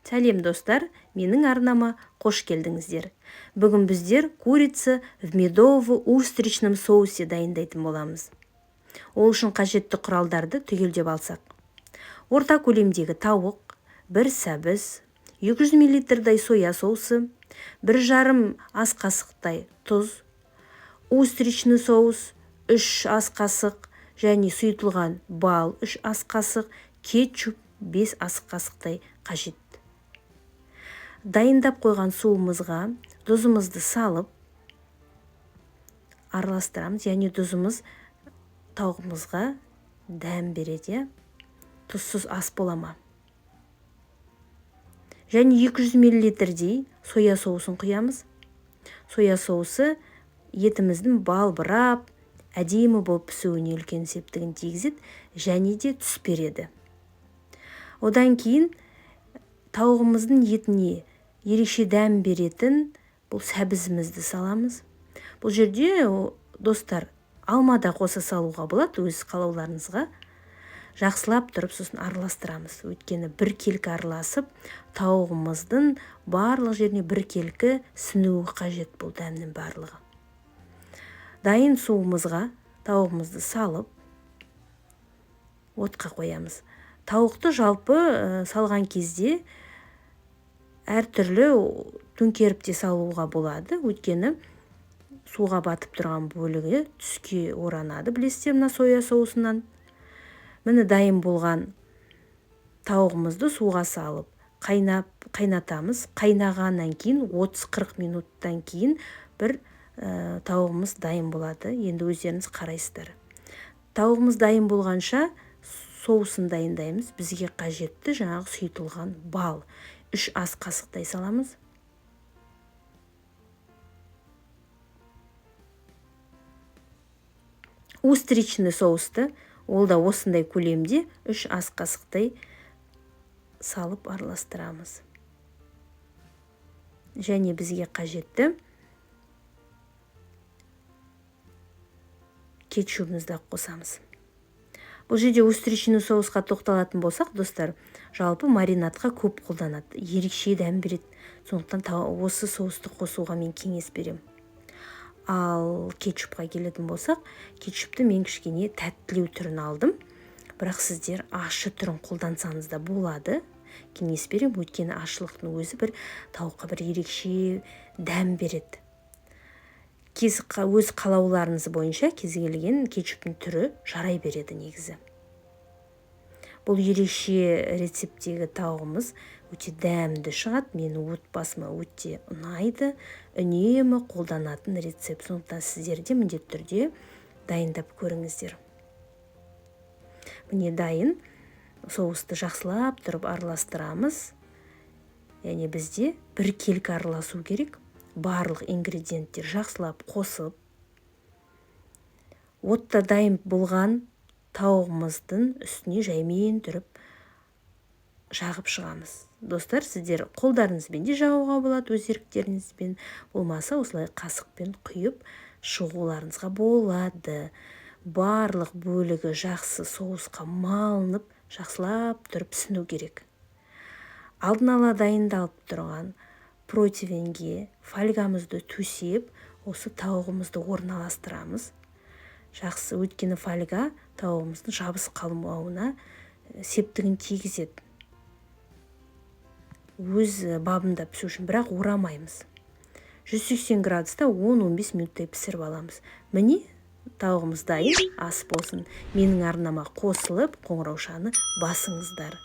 Сәлем достар, менің арнама қош келдіңіздер. Бүгін біздер курица в медово-устричном соусе дайындайтын боламыз. Ол үшін қажетті құралдарды түгелдеп алсақ. Орта көлемдегі тауық, 1 сәбіз, 200 мл соя соусы, 1,5 ас қасықтай тұз, устричный соус 3 ас қасық және сұйытылған бал 3 ас қасық, кетчуп 5 ас қасықтай қажет. Дайындап қойған суымызға тұзымызды салып араластырамыз, яғни тұзымыз тауығымызға дәм береді, тұзсыз ас болама. Және 200 мл-дей соя соусын құямыз. Соя соусы етіміздің балбырап, әдемі болып пісуіне үлкен септігін тигізеді және де түс береді. Одан кейін тауығымыздың етіне ерекше дәм беретін бұл сәбізімізді саламыз. Бұл жерде достар алма да қоса салуға болады, өз қалауларыңызға. Жақсылап тұрып сосын араластырамыз. Өйткені біркелкі араласып, тауығымыздың барлық жеріне біркелкі сіңуі қажет бұл дәмнің барлығы. Дайын суымызға тауығымызды салып, отқа қоямыз. Тауықты жалпы салған кезде әртүрлі төңкеріп те салуға болады. Өйткені суға батып тұрған бөлігі түске оранады, білесіздер, мына соя соусынан. Міне дайын болған тауығымызды суға салып, қайнатамыз. Қайнағаннан кейін 30-40 минуттан кейін бір тауығымыз дайын болады. Енді өздеріңіз қарайсыздар. Тауығымыз дайын болғанша соусын дайындаймыз. Бізге қажетті жаңағы сұйытылған бал 3 ас қасықтай саламыз. Устричный соусты ол да осындай көлемде 3 ас қасықтай салып араластырамыз. Және бізге қажетті кетчупымызды қосамыз. Бұл жерде устричный соусқа тоқталатын болсақ, достар, жалпы маринадқа көп қолданады. Ерекше дәм береді. Сондықтан осы соусты қосуға мен кеңес берем. Ал кетчупқа келетін болсақ, кетчупты мен кішкене тәттілеу түрін алдым. Бірақ сіздер ащы түрін қолдансаңыз да болады. Кеңес берем, өйткені ащылықтың өзі бір тауыққа бір ерекше дәм береді. Өз қалауларыңыз бойынша кез келген кетчуптың түрі жарай береді негізі. Бұл ерекше рецептегі тауығымыз өте дәмді шығады. Мені отбасыма өте ұнайды. Үнемі қолданатын рецепт. Сондықтан сіздер де міндетті түрде дайындап көріңіздер. Міне дайын. Соусты жақсылап тұрып араластырамыз. Яғни бізде біркелкі араласу керек. Барлық ингредиенттер жақсылап қосып, отта дайын болған тауығымыздың үстіне жаймен тұрып жағып шығамыз. Достар, сіздер қолдарыңызбен де жағуға болады, өз еріктеріңізбен. Болмаса осылай қасықпен құйып шығуларыңызға болады. Барлық бөлігі жақсы соусқа малынып, жақсылап тұрып сіну керек. Алдын ала дайындалып тұрған противенге фольгамызды төсеп, осы тауығымызды орналастырамыз. Жақсы, өйткені фольга тауығымыздың жабыс қалмауына септігін тигізеді. Өз бабында пісу үшін, бірақ орамаймыз. 180 градуста 10-15 минуттай пісіріп аламыз. Міне тауығымыз дайын, ас болсын. Менің арнама қосылып, қоңыраушаны басыңыздар.